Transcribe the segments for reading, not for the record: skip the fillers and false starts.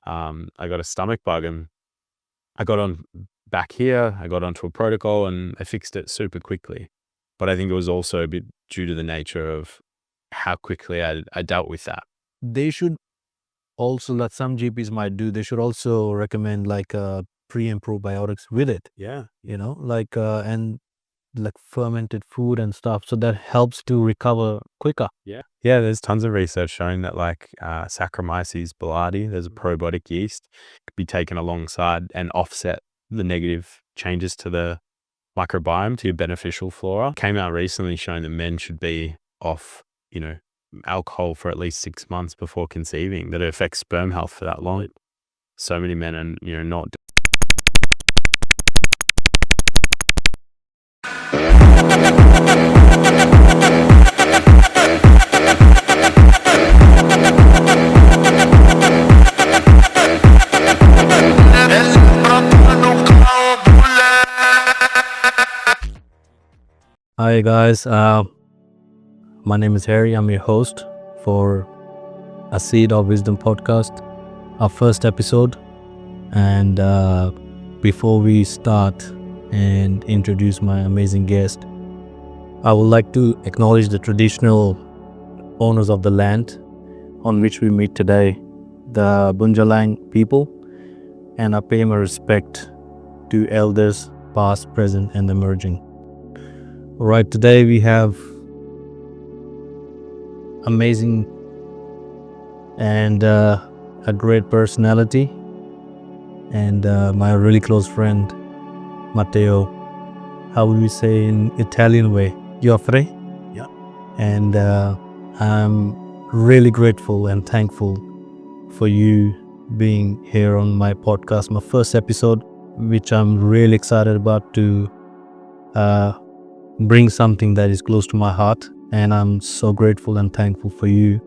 I got a stomach bug, and I got on back here, I got onto a protocol and I fixed it super quickly. But I think it was also a bit due to the nature of how quickly I dealt with that. They should also, that some GPs might do, they should also recommend like pre and probiotics with it. Yeah. And like fermented food and stuff, so that helps to recover quicker. Yeah, there's tons of research showing that like Saccharomyces boulardii, there's a probiotic yeast, could be taken alongside and offset the negative changes to the microbiome, to your beneficial flora. Came out recently showing that men should be off, alcohol for at least 6 months before conceiving, that it affects sperm health for that long. So many men are, not. Hi guys, my name is Harry. I'm your host for A Seed of Wisdom podcast, our first episode. And before we start and introduce my amazing guest, I would like to acknowledge the traditional owners of the land on which we meet today, the Bunjalang people, and I pay my respect to elders past, present, and emerging. All right, today we have amazing and a great personality, and my really close friend Matteo. How would we say in Italian way? Giofre. Yeah. And I'm really grateful and thankful for you being here on my podcast, my first episode, which I'm really excited about to bring something that is close to my heart. And I'm so grateful and thankful for you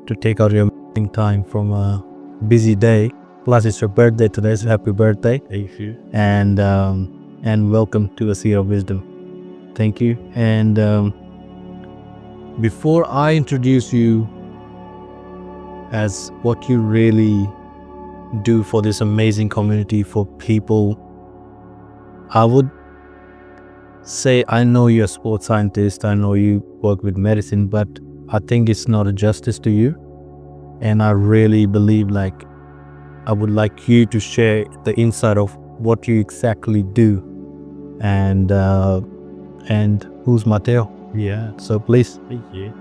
to take out your time from a busy day. Plus it's your birthday today, so happy birthday. Thank you. And welcome to A Seed of Wisdom. Thank you. And before I introduce you as what you really do for this amazing community, for people, I would say, I know you're a sports scientist, I know you work with medicine, but I think it's not a justice to you. And I really believe I would like you to share the insight of what you exactly do. And who's Matteo? Yeah. So please. Thank you.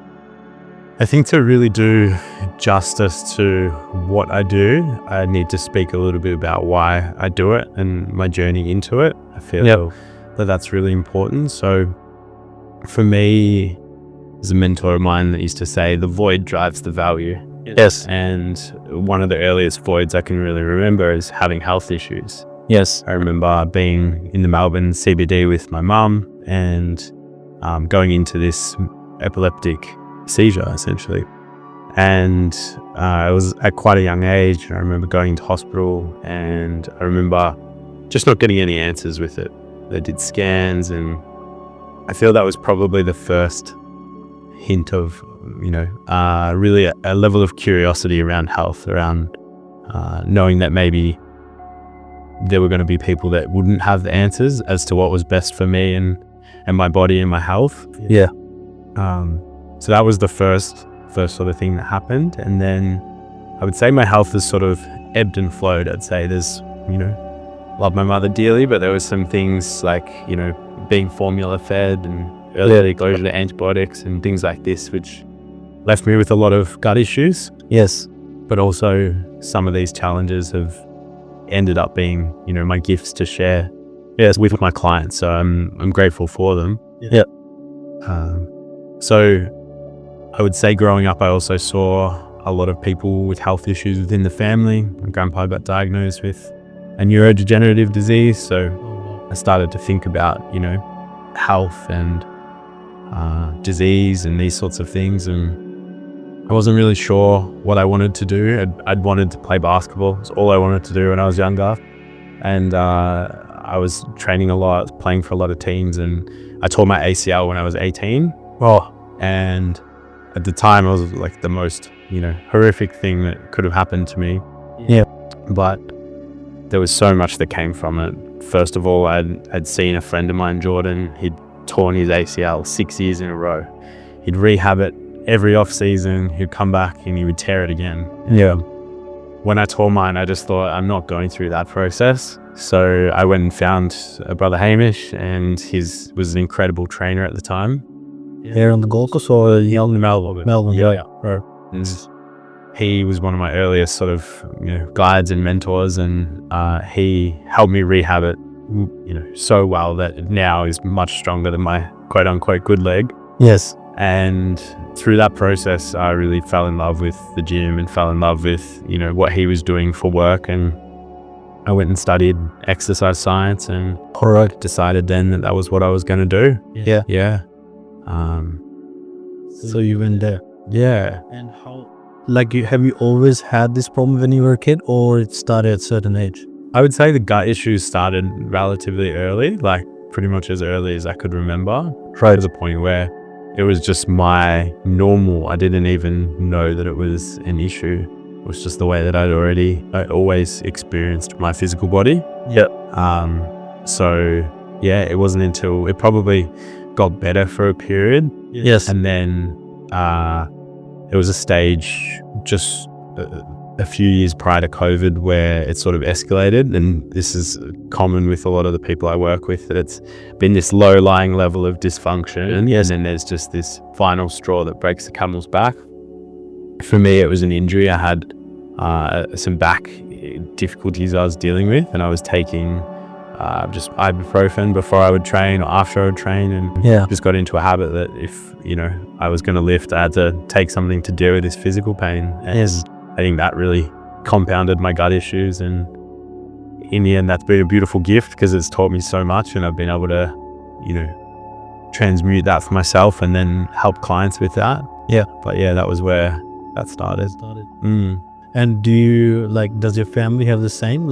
I think to really do justice to what I do, I need to speak a little bit about why I do it and my journey into it. I feel that that's really important. So for me, there's a mentor of mine that used to say, the void drives the value. Yes. And one of the earliest voids I can really remember is having health issues. Yes. I remember being in the Melbourne CBD with my mum and going into this epileptic seizure, essentially. And it was at quite a young age. I remember going into hospital, and I remember just not getting any answers with it. They did scans, and I feel that was probably the first hint of, really a level of curiosity around health, around knowing that maybe there were going to be people that wouldn't have the answers as to what was best for me and my body and my health. Yeah. So that was the first sort of thing that happened. And then I would say my health has sort of ebbed and flowed. I'd say there's, love my mother dearly, but there was some things like, being formula fed and early exposure to antibiotics and things like this, which left me with a lot of gut issues. Yes. But also some of these challenges have ended up being, my gifts to share with my clients. So I'm grateful for them. Yeah. So I would say growing up, I also saw a lot of people with health issues within the family. My grandpa got diagnosed with a neurodegenerative disease. So I started to think about, health and disease and these sorts of things. And I wasn't really sure what I wanted to do. I'd wanted to play basketball. It's all I wanted to do when I was younger. And I was training a lot, playing for a lot of teams. And I tore my ACL when I was 18. And at the time, it was like the most, horrific thing that could have happened to me. Yeah. but there was so much that came from it. First of all, I'd seen a friend of mine, Jordan. He'd torn his ACL 6 years in a row. He'd rehab it every off season. He'd come back and he would tear it again. Yeah. When I tore mine, I just thought, I'm not going through that process. So I went and found a brother, Hamish, and was an incredible trainer at the time. Here on the Gold Coast or In Melbourne. Melbourne? Yeah. Right. And he was one of my earliest sort of guides and mentors, and he helped me rehab it so well that it now is much stronger than my quote unquote good leg. Yes. And through that process, I really fell in love with the gym and fell in love with what he was doing for work. And I went and studied exercise science and decided then that was what I was going to do. Yeah. So you went there. Yeah. And how? Have you always had this problem when you were a kid, or it started at a certain age? I would say the gut issues started relatively early, like pretty much as early as I could remember. Right. To the point where it was just my normal. I didn't even know that it was an issue. It was just the way that I always experienced my physical body. Yeah. So yeah, it wasn't until it probably got better for a period. Yes. And then there was a stage just a few years prior to COVID where it sort of escalated, and this is common with a lot of the people I work with, that it's been this low-lying level of dysfunction, and then there's just this final straw that breaks the camel's back. For me, it was an injury. I had some back difficulties I was dealing with, and I was taking just ibuprofen before I would train or after I would train, and just got into a habit that if I was going to lift, I had to take something to deal with this physical pain. And I think that really compounded my gut issues, and in the end that's been a beautiful gift because it's taught me so much, and I've been able to transmute that for myself and then help clients with that. But that was where that started. And do you does your family have the same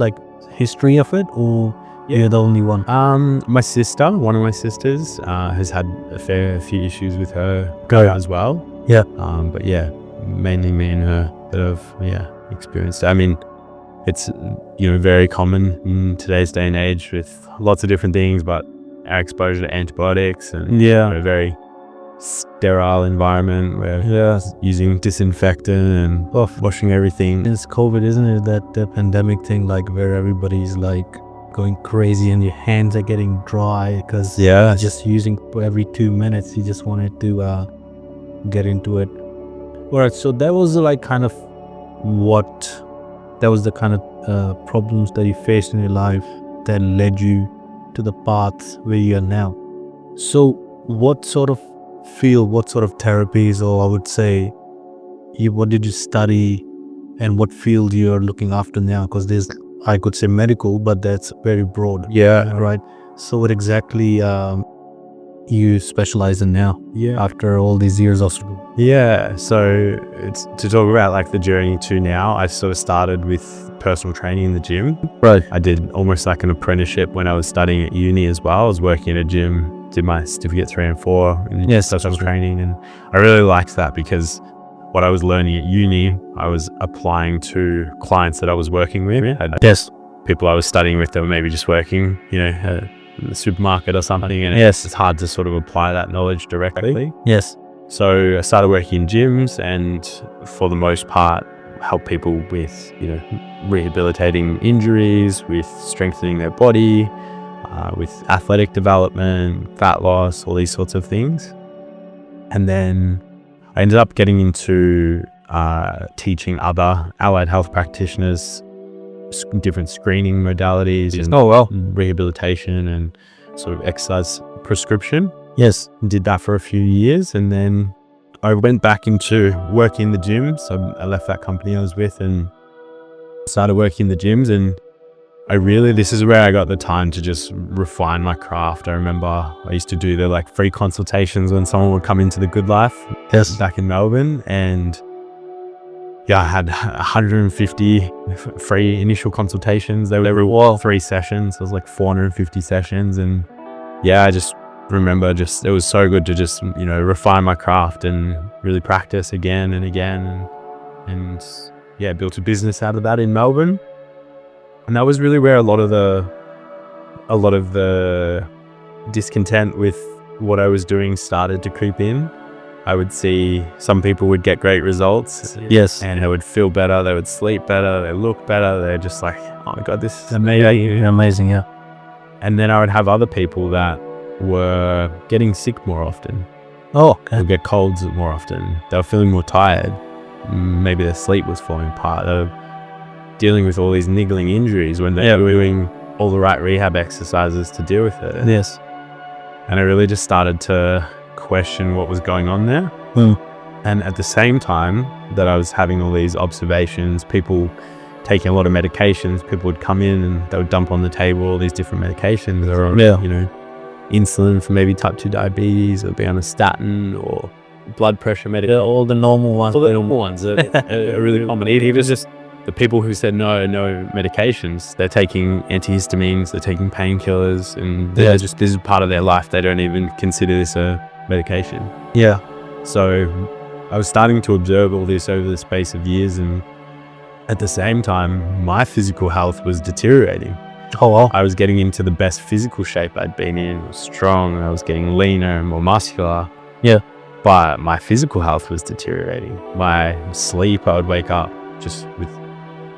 history of it, or you're the only one? My sister, one of my sisters, has had a fair few issues with her as well. But mainly me and her that have experienced it. I mean, it's very common in today's day and age with lots of different things, but our exposure to antibiotics and a very sterile environment where using disinfectant and washing everything. It's COVID, isn't it? That the pandemic thing, where everybody's going crazy and your hands are getting dry because just using every 2 minutes. You just wanted to get into it. All right, so that was the kind of problems that you faced in your life that led you to the path where you are now. So what sort of field, what sort of therapies, or I would say, what did you study and what field you're looking after now? Because there's, I could say medical, but that's very broad. Right. So what exactly you specialize in now after all these years of school? So it's to talk about the journey to now. I sort of started with personal training in the gym. Right. I did almost like an apprenticeship when I was studying at uni as well. I was working in a gym, did my certificate 3 and 4 in personal training, and I really liked that because what I was learning at uni, I was applying to clients that I was working with. People I was studying with that were maybe just working, at the supermarket or something, and it's hard to sort of apply that knowledge directly. So I started working in gyms, and for the most part help people with rehabilitating injuries, with strengthening their body, with athletic development, fat loss, all these sorts of things. And then I ended up getting into teaching other allied health practitioners different screening modalities and rehabilitation and sort of exercise prescription. Did that for a few years, and then I went back into working in the gym. So I left that company I was with and started working in the gyms, and this is where I got the time to just refine my craft. I remember I used to do the free consultations when someone would come into the Good Life back in Melbourne, and I had 150 free initial consultations. They were 3 sessions. So it was 450 sessions, and I just remember it was so good to just refine my craft and really practice again and again, and built a business out of that in Melbourne. And that was really where a lot of the discontent with what I was doing started to creep in. I would see some people would get great results. Yes. And they would feel better, they would sleep better, they look better. They're just like, oh my God, this is Amazing. Amazing, yeah. And then I would have other people that were getting sick more often. Oh, okay. They would get colds more often. They were feeling more tired. Maybe their sleep was falling apart. They were dealing with all these niggling injuries when they were doing all the right rehab exercises to deal with it. Yes. And I really just started to question what was going on there. And at the same time that I was having all these observations, people taking a lot of medications, people would come in and they would dump on the table all these different medications. They were on, insulin for maybe type 2 diabetes, or be on a statin, or blood pressure medication. All the normal ones. All the normal ones are really common. It was just the people who said no medications. They're taking antihistamines, they're taking painkillers, and they're just, this is part of their life. They don't even consider this a medication. Yeah. So I was starting to observe all this over the space of years, and at the same time, my physical health was deteriorating. Oh, wow. I was getting into the best physical shape I'd been in. I was strong, I was getting leaner and more muscular. Yeah. But my physical health was deteriorating. My sleep, I would wake up just with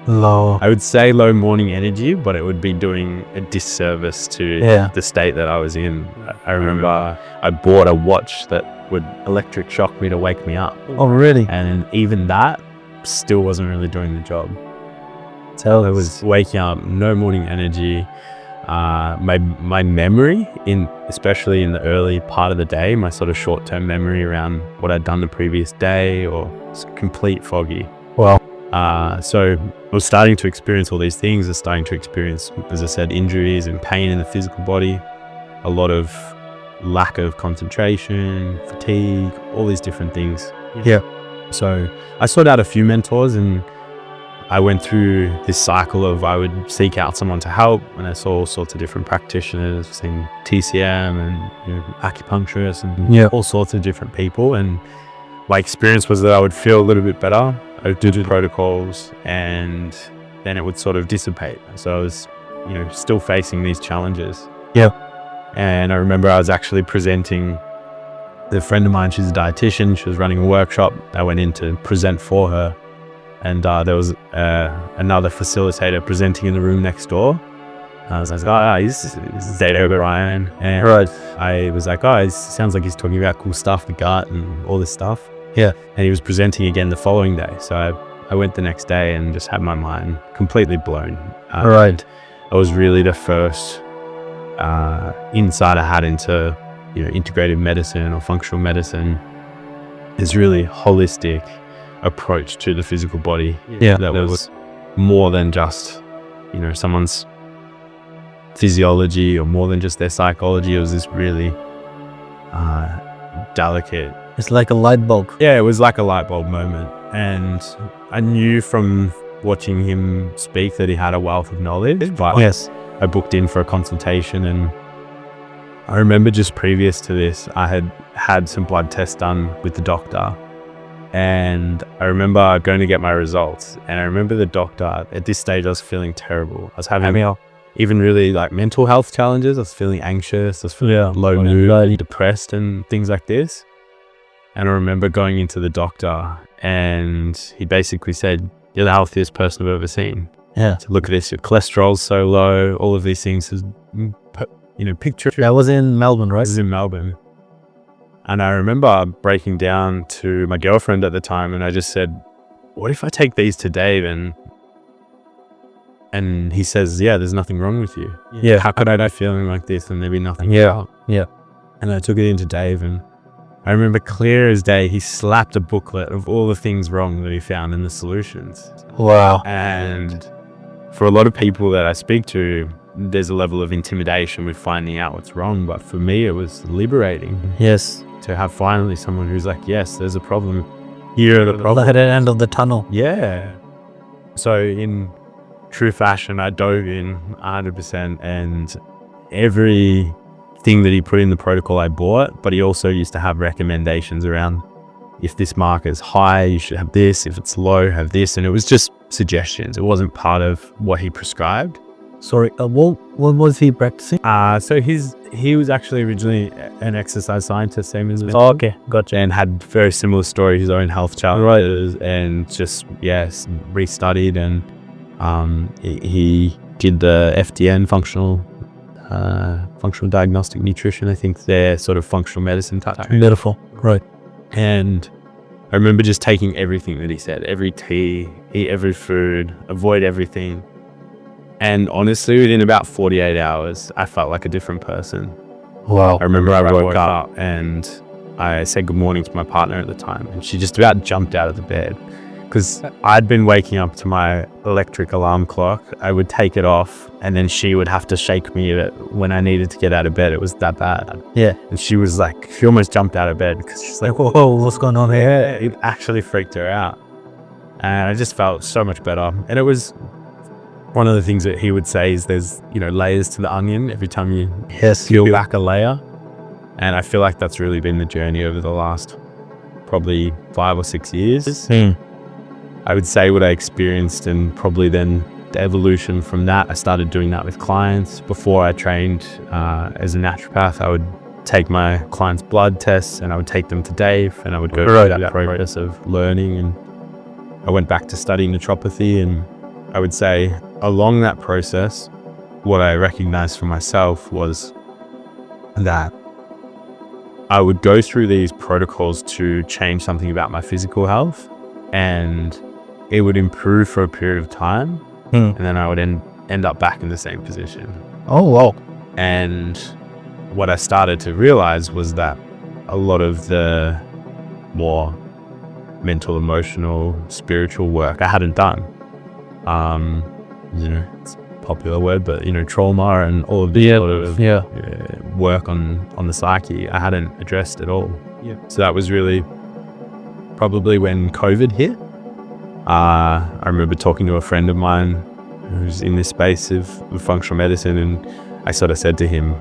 low. I would say low morning energy, but it would be doing a disservice to the state that I was in. I remember I bought a watch that would electric shock me to wake me up. Oh, really? And even that still wasn't really doing the job. So I was waking up, no morning energy. My memory, especially in the early part of the day, my sort of short-term memory around what I'd done the previous day, or complete foggy. Wow. So I was starting to experience all these things. I was starting to experience, as I said, injuries and pain in the physical body, a lot of lack of concentration, fatigue, all these different things. Yeah. So I sought out a few mentors, and I went through this cycle of I would seek out someone to help, and I saw all sorts of different practitioners, seeing TCM and acupuncturists and all sorts of different people. And my experience was that I would feel a little bit better. I would do the protocols, and then it would sort of dissipate. So I was, still facing these challenges. Yeah. And I remember I was actually presenting. A friend of mine, she's a dietitian. She was running a workshop. I went in to present for her. And there was another facilitator presenting in the room next door. I was like, he's Zeta Ryan. And I was like, it sounds like he's talking about cool stuff, the gut and all this stuff. Yeah. And he was presenting again the following day. So I went the next day and just had my mind completely blown. I was really the first insight I had into, integrative medicine or functional medicine. Is really holistic approach to the physical body. That was more than just someone's physiology, or more than just their psychology. It was this really delicate, it's like a light bulb. it was like a light bulb moment. And I knew from watching him speak that he had a wealth of knowledge, but I booked in for a consultation. And I remember just previous to this, I had some blood tests done with the doctor. And I remember going to get my results, and I remember the doctor, at this stage I was feeling terrible. I was having even really like mental health challenges. I was feeling anxious, I was feeling low mood, depressed and things like this. And I remember going into the doctor, and he basically said, "You're the healthiest person I've ever seen. So look at this, your cholesterol's so low, all of these things." Picture. That was in Melbourne, right? This is in Melbourne. And I remember breaking down to my girlfriend at the time, and I just said, "What if I take these to Dave?" And he says, "There's nothing wrong with you. How could I die feeling like this and there be nothing wrong?" And I took it into Dave, and I remember clear as day, he slapped a booklet of all the things wrong that he found and the solutions. Wow. And for a lot of people that I speak to, there's a level of intimidation with finding out what's wrong. But for me, it was liberating. Yes. To have finally someone who's like, yes, there's a problem. Here are the problems. At the end of the tunnel. Yeah. So in true fashion, I dove in 100%, and everything that he put in the protocol I bought, but he also used to have recommendations around, if this marker is high, you should have this. If it's low, have this. And it was just suggestions. It wasn't part of what he prescribed. Sorry, what was he practicing? So he was actually originally an exercise scientist, same as me. Oh, okay, gotcha. And had very similar story, his own health challenges, and just restudied, and he did the FDN, functional diagnostic nutrition. I think they're sort of functional medicine type. Beautiful, right? And I remember just taking everything that he said, every tea, eat every food, avoid everything. And honestly, within about 48 hours, I felt like a different person. Wow. I remember I woke up and I said good morning to my partner at the time, and she just about jumped out of the bed because I'd been waking up to my electric alarm clock. I would take it off, and then she would have to shake me when I needed to get out of bed. It was that bad. Yeah. And she was like, she almost jumped out of bed because she's like, whoa, what's going on here? Yeah, it actually freaked her out. And I just felt so much better. And it was one of the things that he would say is there's, layers to the onion every time you peel back a layer. And I feel like that's really been the journey over the last probably 5 or 6 years. I would say what I experienced, and probably then the evolution from that, I started doing that with clients. Before I trained as a naturopath, I would take my clients' blood tests and I would take them to Dave, and I would go through that process of learning. And I went back to studying naturopathy, and I would say along that process, what I recognized for myself was that I would go through these protocols to change something about my physical health, and it would improve for a period of time, and then I would end up back in the same position. Oh, wow. And what I started to realize was that a lot of the more mental, emotional, spiritual work I hadn't done. It's a popular word, but trauma and all of this sort of work on the psyche, I hadn't addressed at all. Yeah. So that was really probably when COVID hit. I remember talking to a friend of mine who's in this space of functional medicine, and I sort of said to him,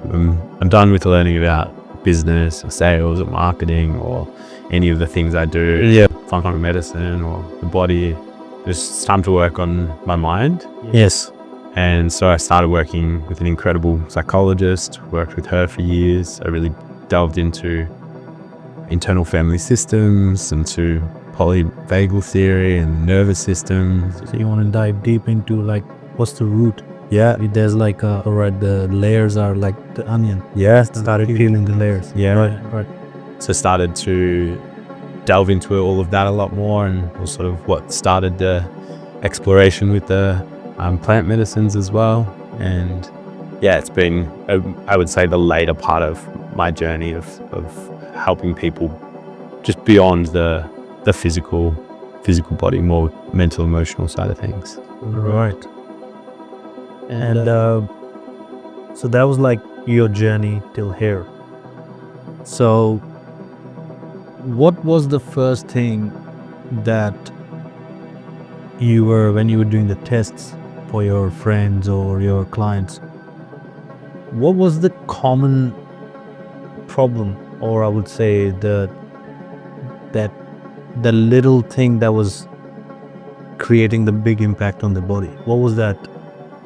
I'm done with learning about business or sales or marketing or any of the things I do, functional medicine or the body. It's time to work on my mind. Yes. And so I started working with an incredible psychologist, worked with her for years. I really delved into internal family systems, into polyvagal theory and nervous systems. So you want to dive deep into what's the root? Yeah. There's the layers are like the onion. Yeah. Started peeling the layers. Yeah. Right. So started to delve into all of that a lot more, and was sort of what started the exploration with the plant medicines as well. And it's been, I would say, the later part of my journey of helping people just beyond the physical body, more mental, emotional side of things. Right. And so that was your journey till here. So what was the first thing that when you were doing the tests for your friends or your clients, what was the common problem, or I would say the little thing that was creating the big impact on the body? What was that?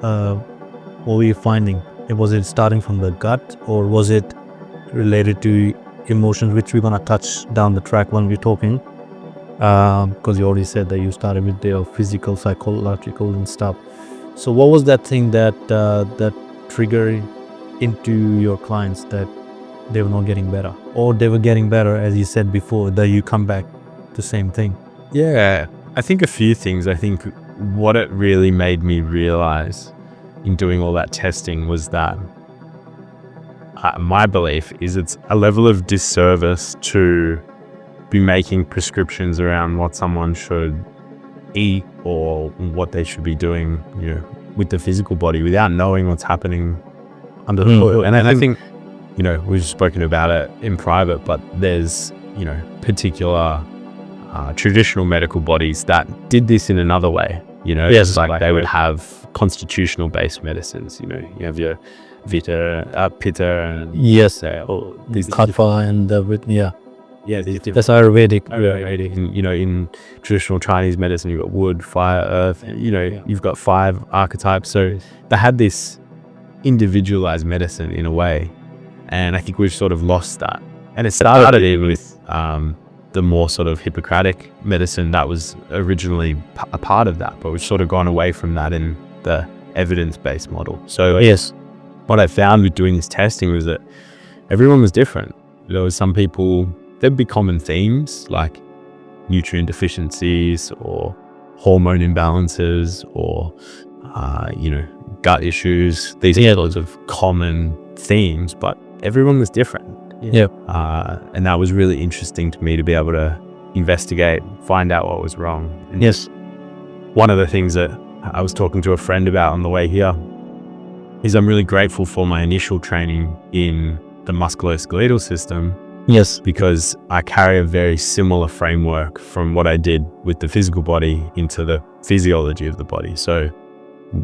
What were you finding? Was it starting from the gut, or was it related to emotions, which we're gonna touch down the track when we're talking? Because you already said that you started with the physical, psychological, and stuff. So what was that thing that triggered into your clients that they were not getting better, or they were getting better, as you said before, that you come back the same thing? Yeah, I think a few things. I think what it really made me realize in doing all that testing was that my belief is it's a level of disservice to be making prescriptions around what someone should eat or what they should be doing, with the physical body without knowing what's happening under the hood. And I think, we've spoken about it in private, but there's, particular traditional medical bodies that did this in another way, Yes, they would have constitutional based medicines, you have your Pitta and yes, these Katha and Yeah, these different That's Ayurvedic. Ayurvedic. And, in traditional Chinese medicine, you've got wood, fire, earth. You've got 5 archetypes. So they had this individualized medicine in a way, and I think we've sort of lost that. And it started even with the more sort of Hippocratic medicine that was originally a part of that, but we've sort of gone away from that in the evidence-based model. So Yes. what I found with doing this testing was that everyone was different. There was some people, there'd be common themes like nutrient deficiencies or hormone imbalances or, gut issues. These are loads of common themes, but everyone was different. Yeah. And that was really interesting to me to be able to investigate, find out what was wrong. And Yes. one of the things that I was talking to a friend about on the way here is I'm really grateful for my initial training in the musculoskeletal system, Yes. because I carry a very similar framework from what I did with the physical body into the physiology of the body. So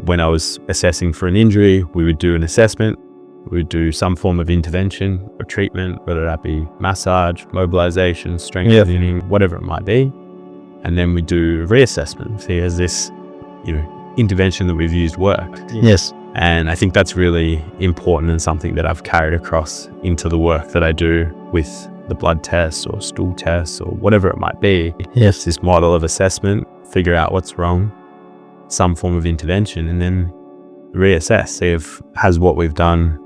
when I was assessing for an injury, we would do an assessment, we would do some form of intervention or treatment, whether that be massage, mobilization, strengthening, whatever it might be. And then we do reassessment. See, has this, intervention that we've used worked? Yes. And I think that's really important and something that I've carried across into the work that I do with the blood tests or stool tests or whatever it might be. Yes. It's this model of assessment, figure out what's wrong, some form of intervention, and then reassess, see if has what we've done,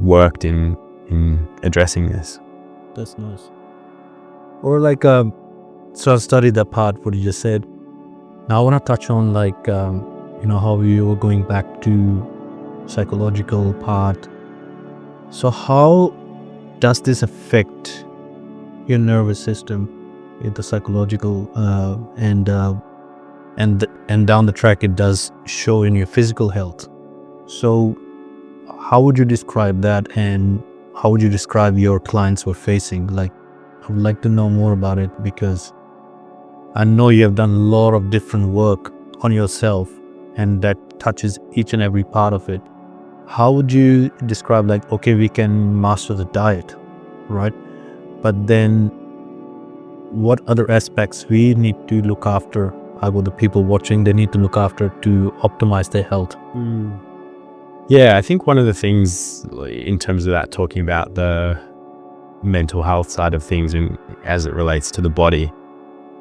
worked in addressing this. That's nice. Or so I studied that part, what you just said. Now I want to touch on how you were going back to psychological part. So how does this affect your nervous system in the psychological and down the track it does show in your physical health? So how would you describe that, and how would you describe your clients were facing? I would like to know more about it, because I know you have done a lot of different work on yourself, and that touches each and every part of it. How would you describe, okay, we can master the diet, right? But then what other aspects we need to look after? The people watching, they need to look after to optimize their health. Yeah, I think one of the things in terms of that, talking about the mental health side of things and as it relates to the body,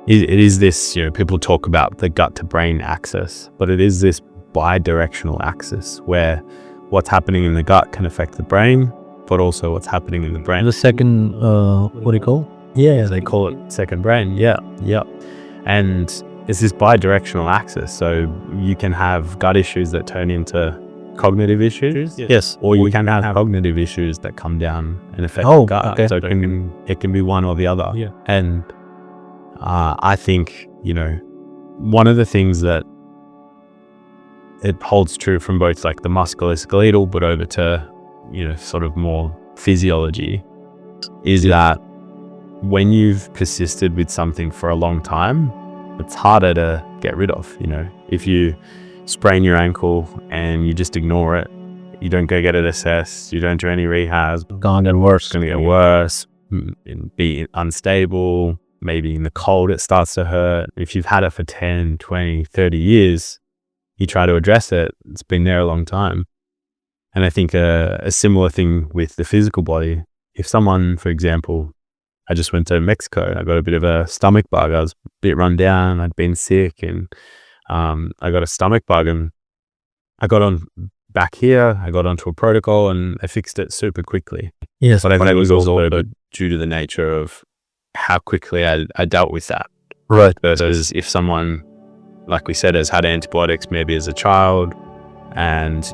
it is this, people talk about the gut to brain axis, but it is this bi-directional axis where what's happening in the gut can affect the brain, but also what's happening in the brain. The second, what do you call it? Yeah, they call it second brain. Yeah. And it's this bi-directional axis. So you can have gut issues that turn into cognitive issues. Yes. Or you can have cognitive issues that come down and affect the gut. Okay. So it can be one or the other. Yeah. And I think, one of the things that it holds true from both the musculoskeletal, but over to, sort of more physiology, is that when you've persisted with something for a long time, it's harder to get rid of. If you sprain your ankle and you just ignore it, you don't go get it assessed, you don't do any rehabs, It's going to get worse. it's going to get worse, be unstable, maybe in the cold it starts to hurt. If you've had it for 10, 20, 30 years, you try to address it, it's been there a long time. And I think a similar thing with the physical body. If someone, for example, I just went to Mexico, I got a bit of a stomach bug, I was a bit run down, I'd been sick, and I got a stomach bug, and I got on back here, I got onto a protocol and I fixed it super quickly. Yes. But I think it was also due to the nature of how quickly I dealt with that. Right. Versus if someone, like we said, has had antibiotics maybe as a child, and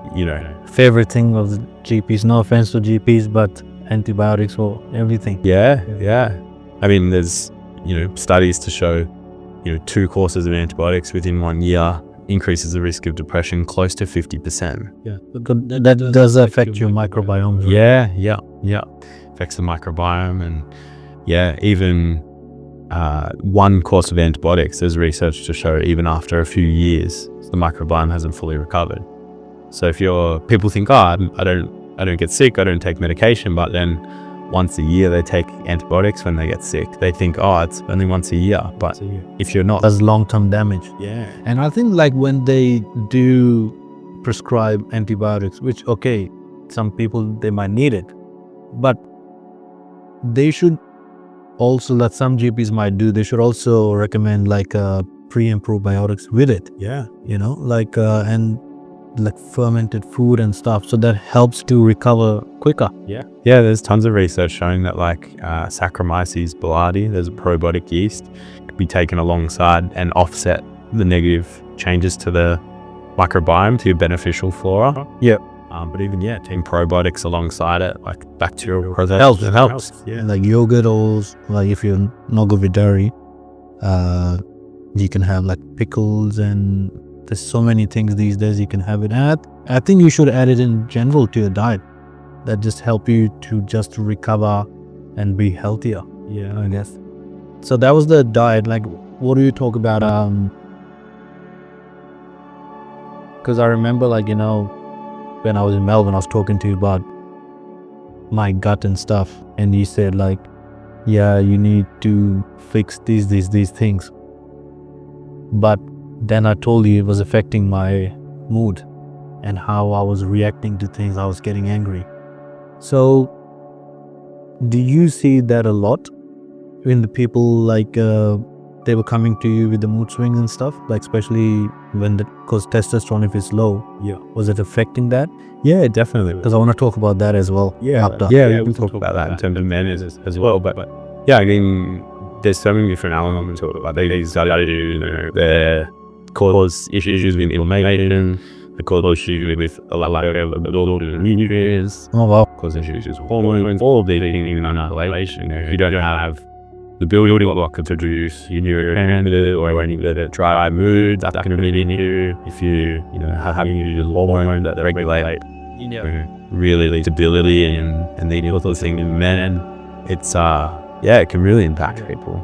Favorite thing of the GPs, no offense to GPs, but antibiotics for everything. Yeah. I mean, there's, studies to show, 2 courses of antibiotics within 1 year increases the risk of depression close to 50%. Yeah. That does affect your microbiome. Right? Yeah. Affects the microbiome, and even 1 course of antibiotics, there's research to show even after a few years, the microbiome hasn't fully recovered. So if people think, I don't get sick, I don't take medication, but then once a year they take antibiotics when they get sick. They think, oh, it's only once a year, but if you're not, That's long-term damage. yeah, And I think like when they do prescribe antibiotics, which okay, some people they might need it, but they should also, that some GPs might do, they should also recommend like pre and probiotics with it, yeah, like and like fermented food and stuff, so that helps to recover quicker. yeah. There's tons of research showing that like Saccharomyces boulardii, there's a probiotic yeast, could be taken alongside and offset the negative changes to the microbiome, to your beneficial flora. Yeah. But even taking probiotics alongside it, like bacterial process, Helps. Yeah. Like yogurt, or like if you're not good with dairy, you can have like pickles, and there's so many things these days you can have it. And I think you should add it in general to your diet. That just help you to just recover and be healthier. Yeah. I guess. So that was the diet. Like, what do you talk about? Because I remember, like, when I was in Melbourne, I was talking to you about my gut and stuff, and you said like, yeah, you need to fix these things. But then I told you it was affecting my mood and how I was reacting to things. I was getting angry. So do you see that a lot when the people like they were coming to you with the mood swings and stuff, like especially when because testosterone, if it's low, was it affecting that? Yeah, definitely. Because I want to talk about that as well. We can talk about that in terms of men as well. But yeah, I mean, there's so many different elements to it. Like they started to, they cause issues with inflammation, they cause issues with a lot of nutrients, Oh wow. cause issues with hormones, all of these things in isolation. If you don't have the building block to produce your neurotransmitter or any of the dry mood, that can really in you. If you having your hormones that regulate, really irritability and the other thing in men, it's it can really impact people.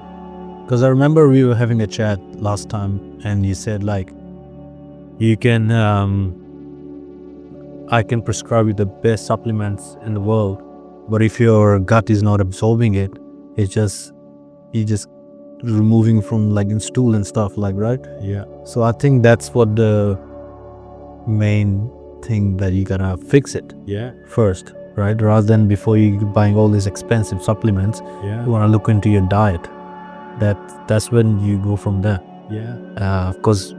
Because I remember we were having a chat last time, and you said like, you can, I can prescribe you the best supplements in the world, but if your gut is not absorbing it, you're just removing from like in stool and stuff, like, right? Yeah. So I think that's what the main thing, that you gotta fix it first, right? Rather than before you buying all these expensive supplements, you wanna look into your diet. That's when you go from there. Of course,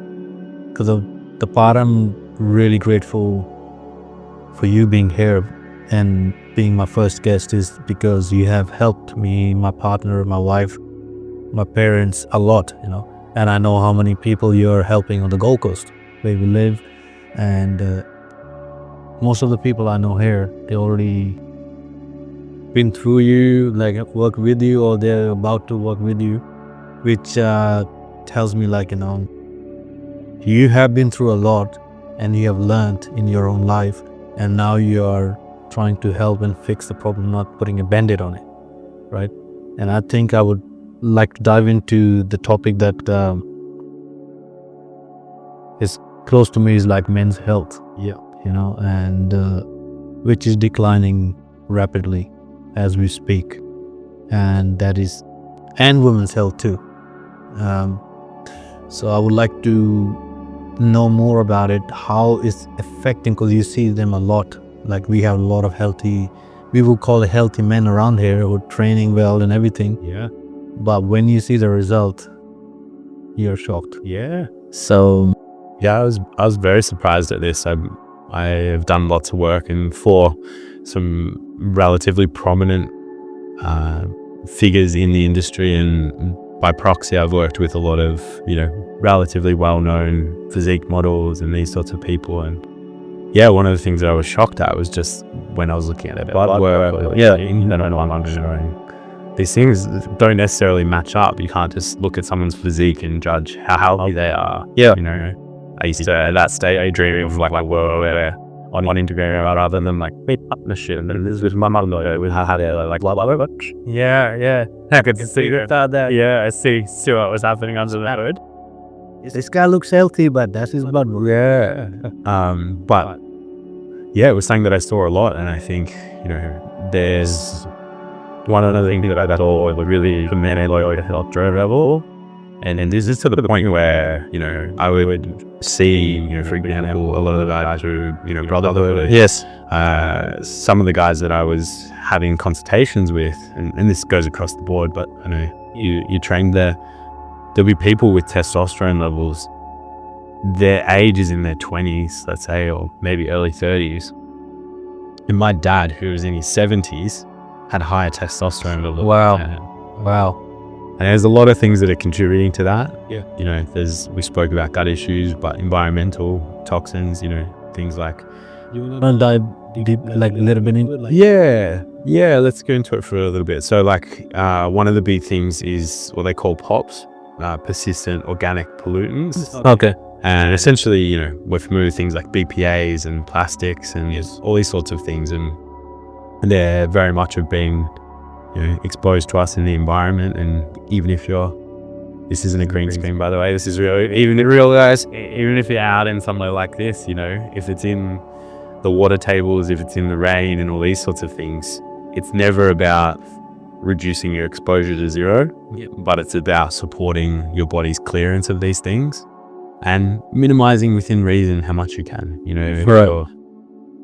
because of the part, I'm really grateful for you being here and being my first guest, is because you have helped me, my partner, my wife, my parents a lot, and I know how many people you're helping on the Gold Coast where we live, and most of the people I know here, they already been through you, like work with you, or they're about to work with you, which tells me like, you have been through a lot and you have learned in your own life, and now you are trying to help and fix the problem, not putting a band-aid on it, right? And I think I would like to dive into the topic that is close to me, is like men's health, and which is declining rapidly as we speak, and women's health too. So I would like to know more about it, how it's affecting, because you see them a lot. Like we have a lot of we will call it healthy men around here who are training well and everything. But when you see the result, you're shocked. So I was very surprised at this. I have done lots of work for some relatively prominent figures in the industry, and by proxy I've worked with a lot of relatively well-known physique models and these sorts of people. And one of the things that I was shocked at was just when I was looking at their blood work, these things don't necessarily match up. You can't just look at someone's physique and judge how healthy they are. I used to, at that stage, dreaming of like whoa, on Instagram rather than like partnership. And this was my mother with how they're like blah blah blah. I could see that. I see what was happening under that hood. This guy looks healthy, but that's his blood work. But it was something that I saw a lot, and I think there's one of the things that I thought was really for men and low testosterone level. And this is to the point where, you know, I would see, you know, for example, a lot of the guys who, you know, brotherhood. Yes. Some of the guys that I was having consultations with, and this goes across the board, but I know you trained there, there'll be people with testosterone levels, their age is in their 20s, let's say, or maybe early 30s. And my dad, who was in his 70s, had higher testosterone levels. Wow. And there's a lot of things that are contributing to that. Yeah. You know, we spoke about gut issues, but environmental toxins, you know, things like. You want to dive deep, like a little bit into it? Yeah, let's go into it for a little bit. So like one of the big things is what they call POPs, persistent organic pollutants. Okay. And essentially, you know, we're familiar with things like BPAs and plastics and all these sorts of things. And they're very much of being, you know, exposed to us in the environment. And even if this isn't a green screen, by the way, this is real, even in real, guys, even if you're out in somewhere like this, you know, if it's in the water tables, if it's in the rain and all these sorts of things, it's never about reducing your exposure to zero, but it's about supporting your body's clearance of these things and minimizing within reason how much you can. You know, if you're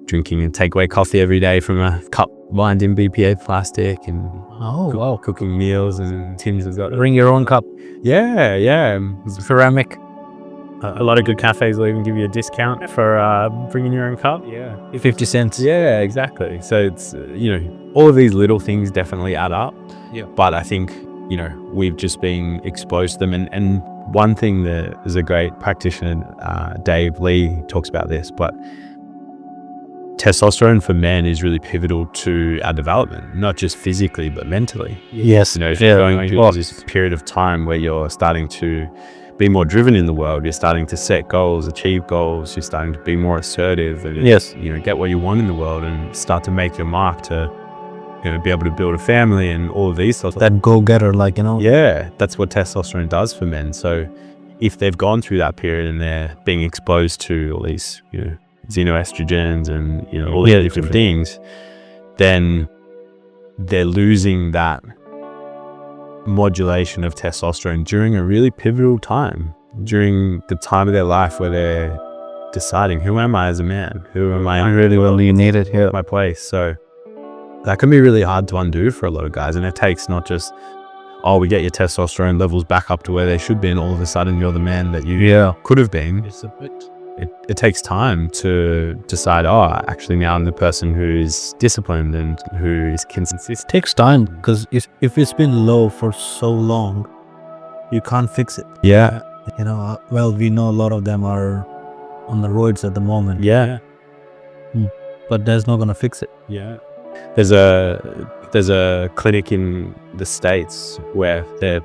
drinking a takeaway coffee every day from a cup lined in BPA plastic and cooking meals and tins has got. Bring your own cup. Yeah. Ceramic. A lot of good cafes will even give you a discount for bringing your own cup. 50 cents. Yeah, exactly. So it's, you know, all of these little things definitely add up. Yeah. But I think, you know, we've just been exposed to them. And one thing that is a great practitioner, Dave Lee, talks about this, but testosterone for men is really pivotal to our development, not just physically, but mentally. Yes. You know, if you're going through this period of time where you're starting to be more driven in the world, you're starting to set goals, achieve goals, you're starting to be more assertive and, you know, get what you want in the world and start to make your mark to, you know, be able to build a family and all of these sorts of that go-getter, like, you know. Yeah, that's what testosterone does for men. So if they've gone through that period and they're being exposed to all these, you know, xenoestrogens and, you know, all these different things, then they're losing that modulation of testosterone during a really pivotal time, during the time of their life where they're deciding, who am I as a man? Who am I? Really well, you need it here. My place. So that can be really hard to undo for a lot of guys. And it takes not just, we get your testosterone levels back up to where they should be and all of a sudden you're the man that you could have been. It takes time to decide, actually now I'm the person who is disciplined and who is consistent. It takes time because if it's been low for so long, you can't fix it. Yeah. You know, we know a lot of them are on the roads at the moment. Yeah. But that's not going to fix it. Yeah. There's a clinic in the States where they're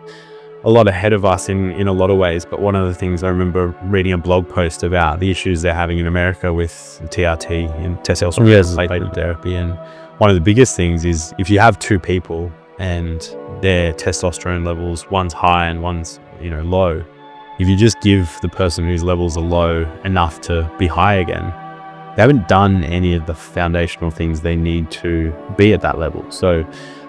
a lot ahead of us in a lot of ways. But one of the things I remember reading a blog post about the issues they're having in America with TRT and testosterone replacement therapy. And one of the biggest things is if you have two people and their testosterone levels, one's high and one's, you know, low, if you just give the person whose levels are low enough to be high again, they haven't done any of the foundational things they need to be at that level. So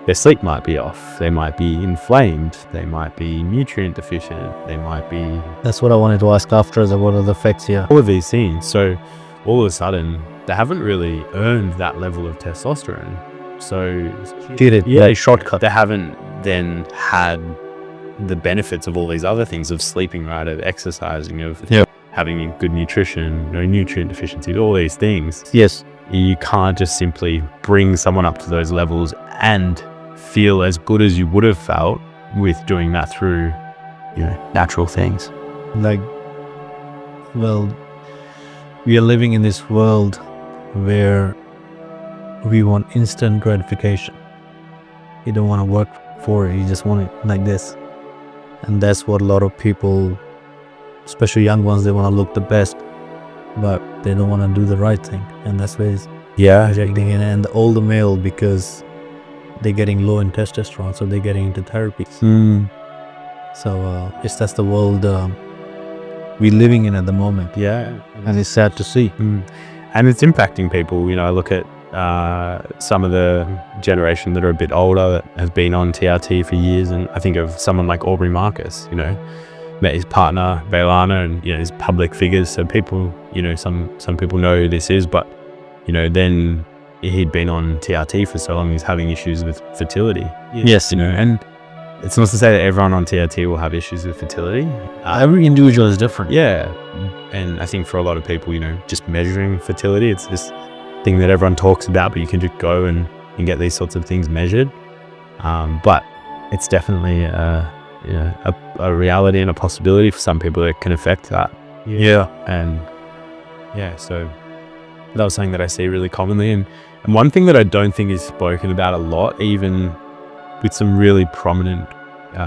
their sleep might be off, they might be inflamed, they might be nutrient deficient, they might be... That's what I wanted to ask after, what are the effects here? All of these things. So all of a sudden, they haven't really earned that level of testosterone. So... a shortcut. They haven't then had the benefits of all these other things, of sleeping right, of exercising, of having good nutrition, no nutrient deficiencies, all these things. Yes. You can't just simply bring someone up to those levels and feel as good as you would have felt with doing that through, you know, natural things. Like, we are living in this world where we want instant gratification. You don't want to work for it, you just want it like this. And that's what a lot of people, especially young ones, they want to look the best, but they don't want to do the right thing. And that's where it's rejecting it. And the older male, because they're getting low in testosterone, so they're getting into therapies. So that's the world we're living in at the moment. Yeah. And it's sad to see. And it's impacting people. You know, I look at some of the generation that are a bit older that have been on TRT for years. And I think of someone like Aubrey Marcus, met his partner, Bailana, and, his public figures. So people, some people know who this is, but, then he'd been on TRT for so long, he's having issues with fertility. Yes. And it's not to say that everyone on TRT will have issues with fertility. Every individual is different. Yeah. And I think for a lot of people, just measuring fertility, it's this thing that everyone talks about, but you can just go and get these sorts of things measured. But it's definitely a reality and a possibility for some people that can affect that. Yeah. And so that was something that I see really commonly. And one thing that I don't think is spoken about a lot, even with some really prominent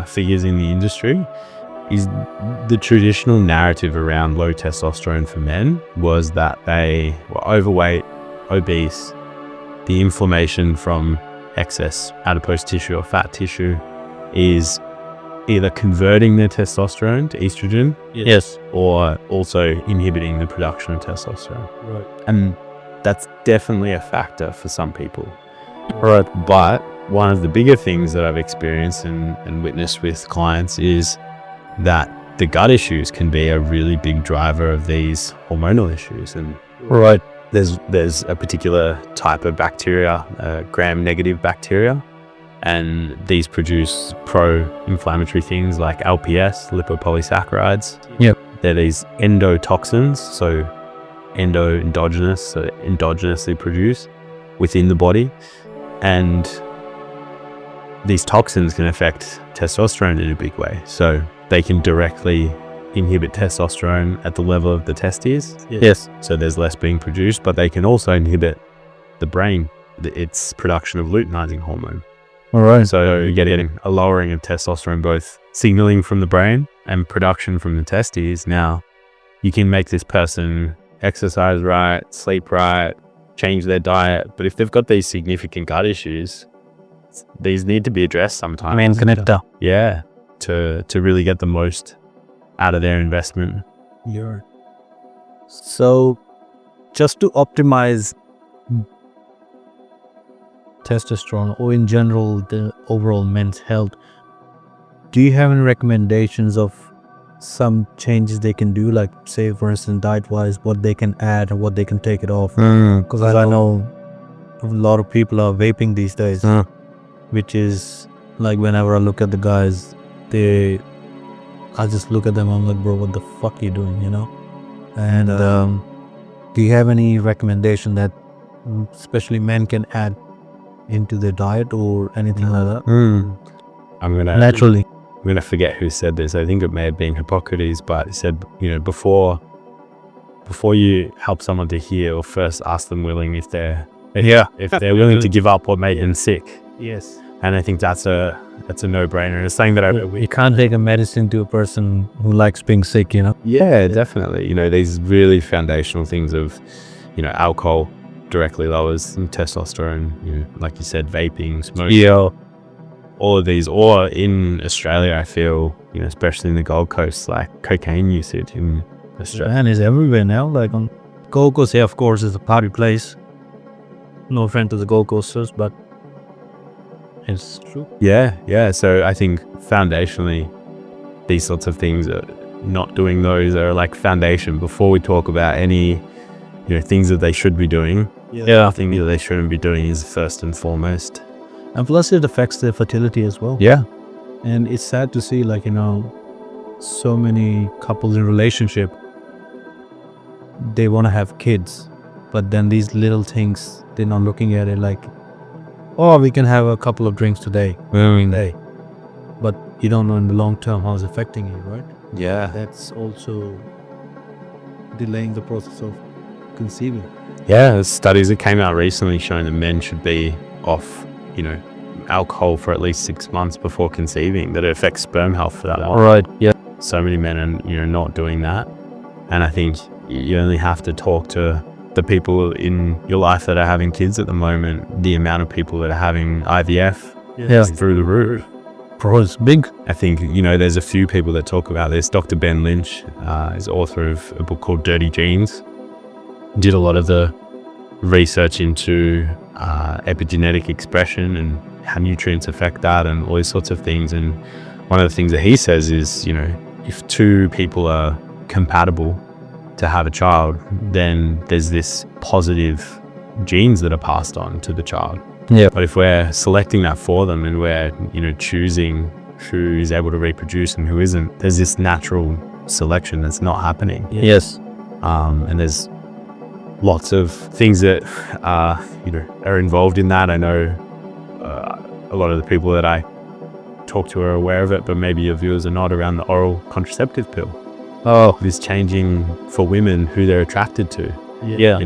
figures in the industry, is the traditional narrative around low testosterone for men was that they were overweight, obese, the inflammation from excess adipose tissue or fat tissue is either converting their testosterone to estrogen, Yes. or also inhibiting the production of testosterone. Right. And that's definitely a factor for some people. Right. But one of the bigger things that I've experienced and witnessed with clients is that the gut issues can be a really big driver of these hormonal issues. And Right. there's a particular type of bacteria, gram-negative bacteria, and these produce pro-inflammatory things like LPS, lipopolysaccharides. Yep. They're these endotoxins, so endogenously produced within the body, and these toxins can affect testosterone in a big way. So they can directly inhibit testosterone at the level of the testes. Yes. So there's less being produced, but they can also inhibit the brain, its production of luteinizing hormone. All right. So you're getting a lowering of testosterone, both signaling from the brain and production from the testes. Now, you can make this person exercise right, sleep right, change their diet, but if they've got these significant gut issues, these need to be addressed sometimes. Main connector. Yeah, to really get the most out of their investment. Yeah. So, just to optimize testosterone, or in general the overall men's health, do you have any recommendations of some changes they can do, like say for instance diet wise, what they can add or what they can take it off? Because I know a lot of people are vaping these days, which is like, whenever I look at the guys, I just look at them, I'm like, bro, what the fuck are you doing, and do you have any recommendation that especially men can add into their diet or anything like that? I'm gonna forget who said this. I think it may have been Hippocrates, but it said, before you help someone to heal, first ask them if they're willing to give up what made them sick. Yes. And I think that's a no-brainer. It's something that You can't take a medicine to a person who likes being sick, Yeah, definitely. These really foundational things of, alcohol directly lowers testosterone, like you said, vaping, smoking, all of these. Or in Australia, I feel, especially in the Gold Coast, like cocaine usage in Australia. Man is everywhere now. Like on Gold Coast, yeah, of course, is a party place. No offense to the Gold Coasters, but it's true. Yeah. So I think foundationally, these sorts of things, not doing those are like foundation before we talk about any, things that they should be doing. Yeah. I think that they shouldn't be doing is first and foremost. And plus it affects their fertility as well. Yeah. And it's sad to see, like, so many couples in relationship, they want to have kids, but then these little things, they're not looking at it like, oh, we can have a couple of drinks today. But you don't know in the long term how it's affecting you, right? Yeah. That's also delaying the process of conceiving. Yeah, there's studies that came out recently showing that men should be off, alcohol for at least 6 months before conceiving, that it affects sperm health for that long. Right, yeah. So many men are, not doing that. And I think you only have to talk to the people in your life that are having kids at the moment, the amount of people that are having IVF is through the roof. Bro, it's big. I think, there's a few people that talk about this. Dr. Ben Lynch is author of a book called Dirty Genes. Did a lot of the research into epigenetic expression and how nutrients affect that and all these sorts of things. And one of the things that he says is, if two people are compatible to have a child, then there's this positive genes that are passed on to the child. Yeah. But if we're selecting that for them and we're, choosing who is able to reproduce and who isn't, there's this natural selection that's not happening. Yes. And there's lots of things that are involved in that. I know a lot of the people that I talk to are aware of it, but maybe your viewers are not, around the oral contraceptive pill. Oh, This changing for women who they're attracted to. yeah.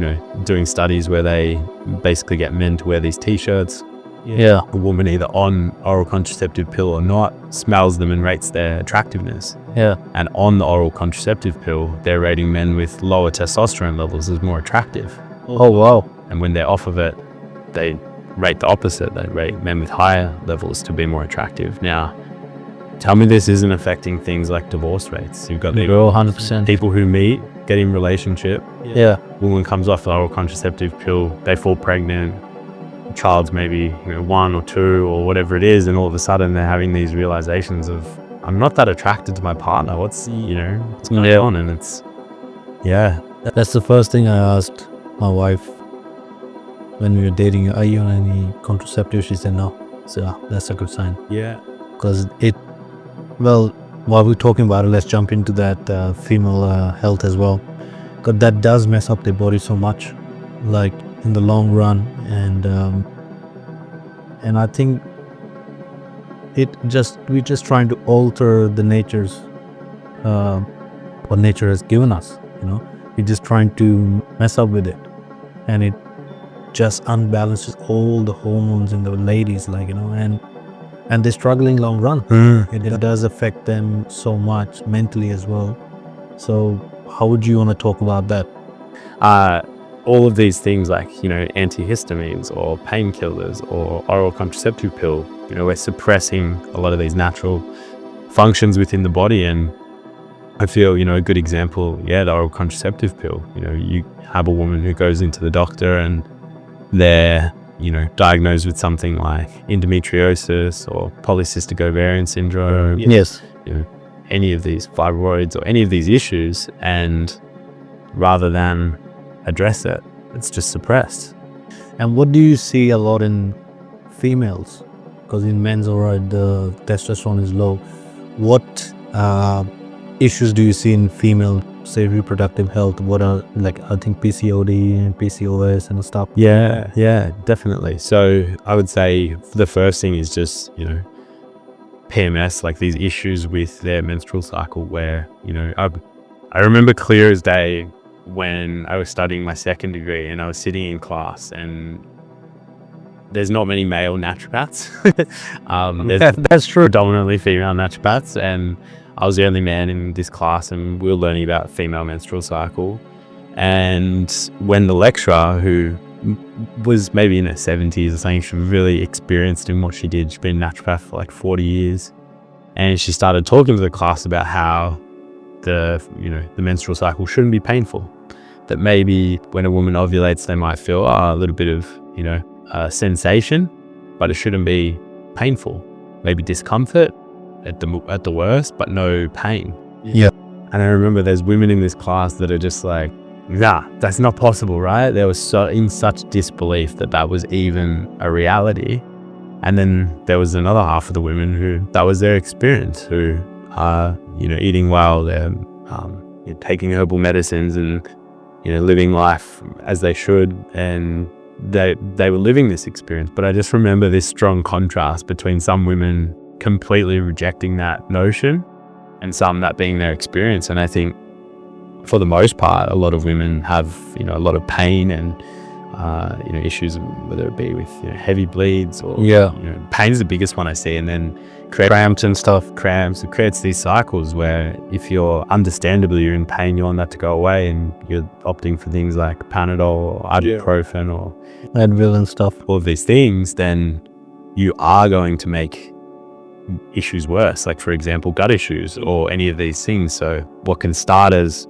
Doing studies where they basically get men to wear these t-shirts. Yeah. A woman, either on oral contraceptive pill or not, smells them and rates their attractiveness. Yeah. And on the oral contraceptive pill, they're rating men with lower testosterone levels as more attractive. Oh, wow. And when they're off of it, they rate the opposite. They rate men with higher levels to be more attractive. Now, tell me this isn't affecting things like divorce rates. You've got Bro, 100%. people who meet, get in relationship, Yeah. woman comes off the oral contraceptive pill, they fall pregnant, child's maybe 1 or 2 or whatever it is, and all of a sudden they're having these realizations of, I'm not that attracted to my partner, what's going on? And it's That's the first thing I asked my wife when we were dating. Are you on any contraceptive? She said no. So that's a good sign. Because while we're talking about it, let's jump into that female health as well. Because that does mess up their body so much, like in the long run. And I think we're just trying to alter the natures, what nature has given us. We're just trying to mess up with it, and it just unbalances all the hormones in the ladies, and they're struggling long run. It does affect them so much mentally as well. So how would you want to talk about that? All of these things like, antihistamines or painkillers or oral contraceptive pill, we're suppressing a lot of these natural functions within the body. And I feel, a good example, the oral contraceptive pill. You have a woman who goes into the doctor and they're, diagnosed with something like endometriosis or polycystic ovarian syndrome. Yes. Any of these fibroids or any of these issues, and rather than address it, it's just suppressed. And what do you see a lot in females? Because in men's, alright, the testosterone is low. What issues do you see in female, say, reproductive health? What are, I think PCOD and PCOS and stuff? Yeah, definitely. So I would say the first thing is just, PMS, like these issues with their menstrual cycle where, I remember clear as day when I was studying my second degree and I was sitting in class, and there's not many male naturopaths. That's true. Predominantly female naturopaths, and I was the only man in this class, and we were learning about female menstrual cycle. And when the lecturer, who was maybe in her 70s or something, she was really experienced in what she did, she'd been a naturopath for like 40 years, and she started talking to the class about how the menstrual cycle shouldn't be painful, that maybe when a woman ovulates they might feel a little bit of sensation, but it shouldn't be painful, maybe discomfort at the worst, but no pain. Yeah. And I remember there's women in this class that are just like, nah, that's not possible, right? They were in such disbelief that was even a reality. And then there was another half of the women who that was their experience, who are eating well, they're taking herbal medicines and living life as they should, and they were living this experience. But I just remember this strong contrast between some women completely rejecting that notion and some that being their experience. And I think for the most part, a lot of women have a lot of pain and issues, whether it be with heavy bleeds or pain is the biggest one I see, and then cramps and stuff. Cramps, it creates these cycles where if you're you're in pain, you want that to go away, and you're opting for things like Panadol or ibuprofen or Advil and stuff, all of these things, then you are going to make issues worse, like for example gut issues or any of these things. So what can start as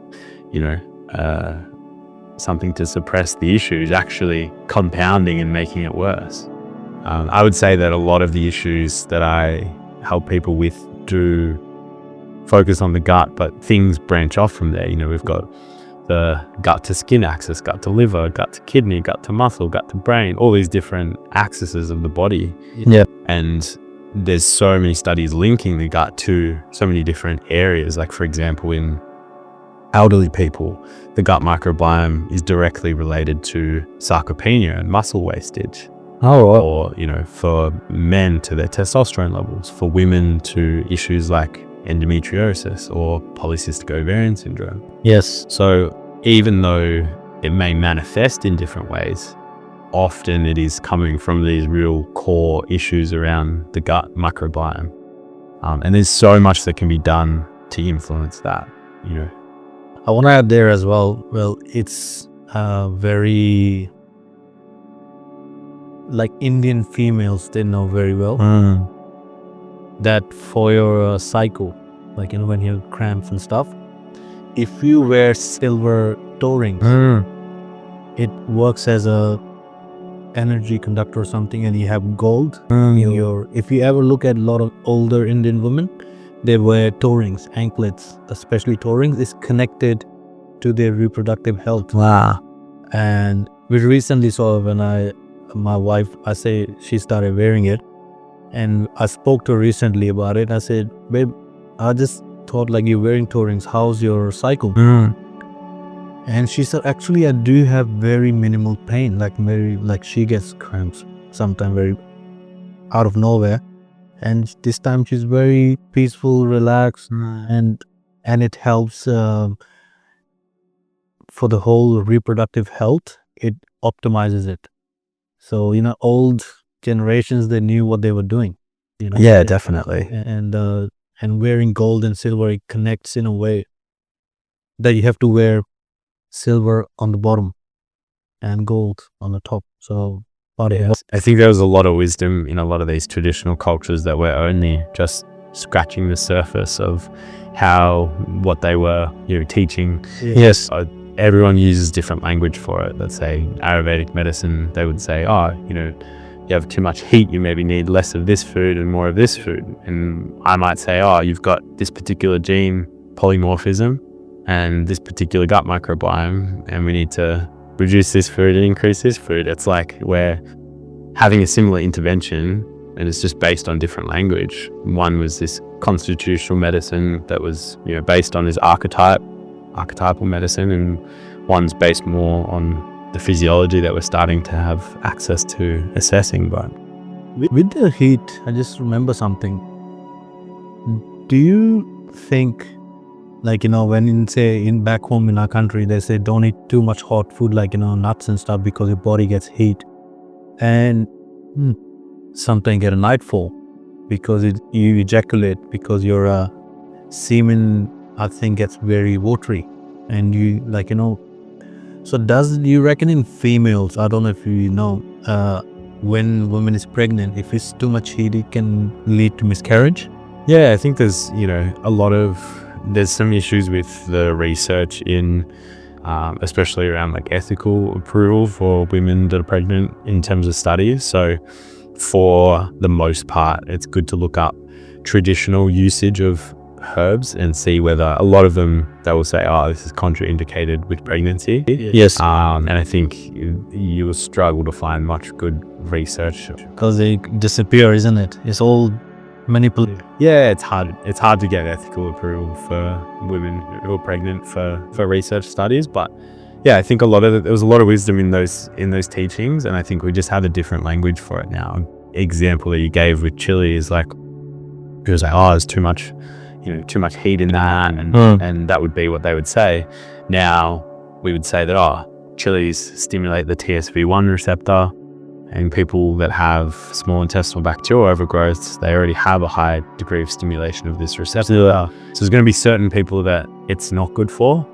something to suppress the issue is actually compounding and making it worse. I would say that a lot of the issues that I help people with do focus on the gut, but things branch off from there. We've got the gut to skin axis, gut to liver, gut to kidney, gut to muscle, gut to brain, all these different axes of the body. Yeah. And there's so many studies linking the gut to so many different areas. Like, for example, in elderly people, the gut microbiome is directly related to sarcopenia and muscle wastage. Oh, Or, for men to their testosterone levels, for women to issues like endometriosis or polycystic ovarian syndrome. yes. So even though it may manifest in different ways, often it is coming from these real core issues around the gut microbiome. And there's so much that can be done to influence that. I want to add there as well. Well, it's very, like, Indian females, they know very well that for your cycle, like, when you have cramps and stuff, if you wear silver toe rings, it works as a energy conductor or something, and you have gold in your. If you ever look at a lot of older Indian women, they wear toe rings, anklets, especially toe rings is connected to their reproductive health. Wow. And we recently saw when my wife, she started wearing it, and I spoke to her recently about it. I said, babe, I just thought, like, you're wearing toe rings, how's your cycle? And she said, actually, I do have very minimal pain, like she gets cramps sometimes very out of nowhere, and this time she's very peaceful, relaxed, and it helps for the whole reproductive health. It optimizes it. So old generations, they knew what they were doing. Yeah, definitely. And wearing gold and silver, it connects in a way that you have to wear silver on the bottom and gold on the top. So I think there was a lot of wisdom in a lot of these traditional cultures that were only just scratching the surface of what they were teaching. Yes. Everyone uses different language for it. Let's say Ayurvedic medicine, they would say, you have too much heat, you maybe need less of this food and more of this food. And I might say, you've got this particular gene polymorphism and this particular gut microbiome, and we need to reduce this food and increase this food. It's like we're having a similar intervention, and it's just based on different language. One was this constitutional medicine that was based on this archetypal medicine, and one's based more on the physiology that we're starting to have access to assessing. But with the heat, I just remember something. Do you think, like, when in back home in our country, they say don't eat too much hot food, like, nuts and stuff, because your body gets heat, and sometimes get a nightfall because you ejaculate, because your semen, I think, gets very watery, and you, like, so do you reckon in females, I don't know if you know, when woman is pregnant, if it's too much heat, it can lead to miscarriage? yeah, I think there's there's some issues with the research in especially around like ethical approval for women that are pregnant in terms of studies. So for the most part, it's good to look up traditional usage of herbs and see whether a lot of them, they will say, this is contraindicated with pregnancy. Yes. And I think you will struggle to find much good research. Because they disappear, isn't it? It's all manipulated. Yeah, it's hard to get ethical approval for women who are pregnant for research studies. But yeah, I think there was a lot of wisdom in those teachings, and I think we just have a different language for it now. Example that you gave with chili is like, it was like, there's too much heat in that, and that would be what they would say. Now we would say that chilies stimulate the TSV1 receptor, and people that have small intestinal bacterial overgrowths, they already have a high degree of stimulation of this receptor. So there's going to be certain people that it's not good for.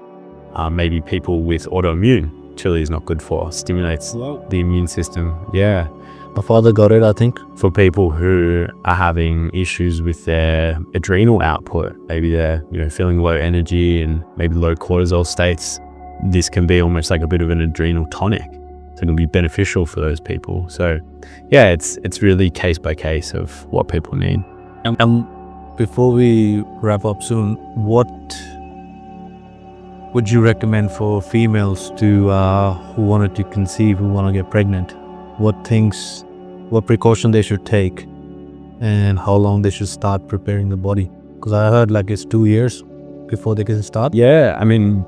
Maybe people with autoimmune, chili is not good for, stimulates the immune system. Yeah. My father got it, I think. For people who are having issues with their adrenal output, maybe they're feeling low energy and maybe low cortisol states, this can be almost like a bit of an adrenal tonic. So it can be beneficial for those people. So yeah, it's really case by case of what people need. Before we wrap up soon, what would you recommend for females to who wanted to conceive, who want to get pregnant? What precaution they should take, and how long they should start preparing the body? Because I heard like it's 2 years before they can start. Yeah, I mean,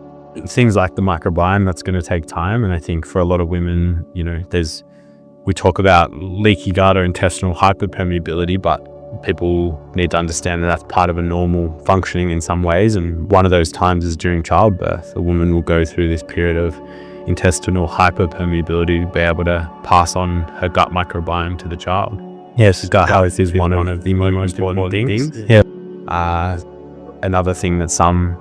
things like the microbiome, that's going to take time. And I think for a lot of women, we talk about leaky gut or intestinal hyperpermeability, but people need to understand that that's part of a normal functioning in some ways. And one of those times is during childbirth. A woman will go through this period of intestinal hyperpermeability to be able to pass on her gut microbiome to the child. Yes, gut health is one of the most important things. Yeah. Another thing that some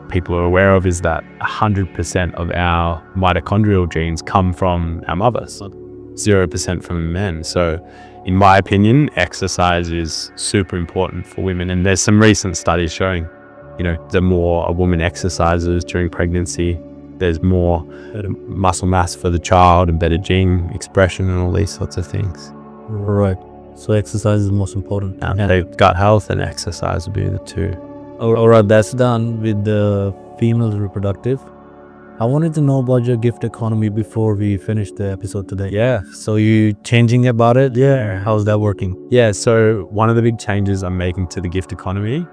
people are aware of is that 100% of our mitochondrial genes come from our mothers, 0% from men. So in my opinion, exercise is super important for women. And there's some recent studies showing, the more a woman exercises during pregnancy, there's more muscle mass for the child and better gene expression and all these sorts of things. Right. So exercise is the most important. So gut health and exercise would be the two. All right, that's done with the females reproductive. I wanted to know about your gift economy before we finish the episode today. Yeah. So you changing about it? Yeah. How's that working? Yeah. So one of the big changes I'm making to the gift economy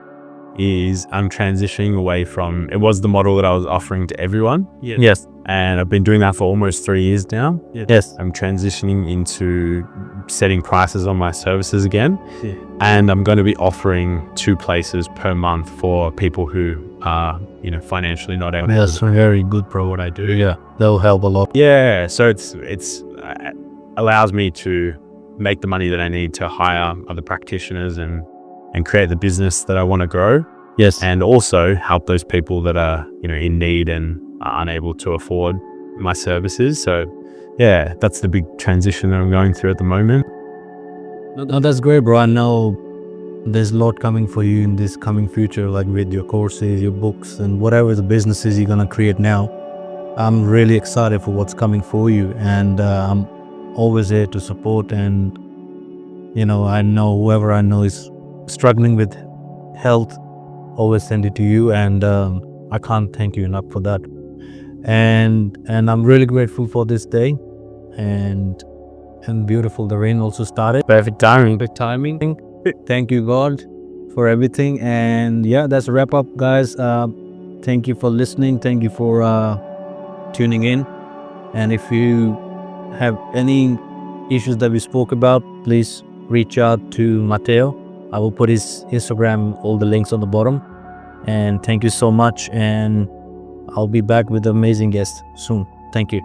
is I'm transitioning away from, it was the model that I was offering to everyone. Yes. And I've been doing that for almost 3 years now. Yes. I'm transitioning into setting prices on my services again. Yeah. And I'm going to be offering 2 places per month for people who are, financially not able. That's very good for what I do. Yeah. That'll help a lot. Yeah. So it's allows me to make the money that I need to hire other practitioners and create the business that I want to grow. Yes. And also help those people that are, in need and are unable to afford my services. So yeah, that's the big transition that I'm going through at the moment. No, that's great, bro. I know there's a lot coming for you in this coming future, like with your courses, your books, and whatever the businesses you're going to create now. I'm really excited for what's coming for you. And I'm always here to support. And, I know whoever I know is struggling with health, always send it to you. And I can't thank you enough for that. And I'm really grateful for this day, and beautiful. The rain also started. Perfect timing. Thank you, God, for everything. And yeah, that's a wrap up, guys. Thank you for listening. Thank you for tuning in. And if you have any issues that we spoke about, please reach out to Matteo. I will put his Instagram, all the links on the bottom. And thank you so much. And I'll be back with an amazing guest soon. Thank you.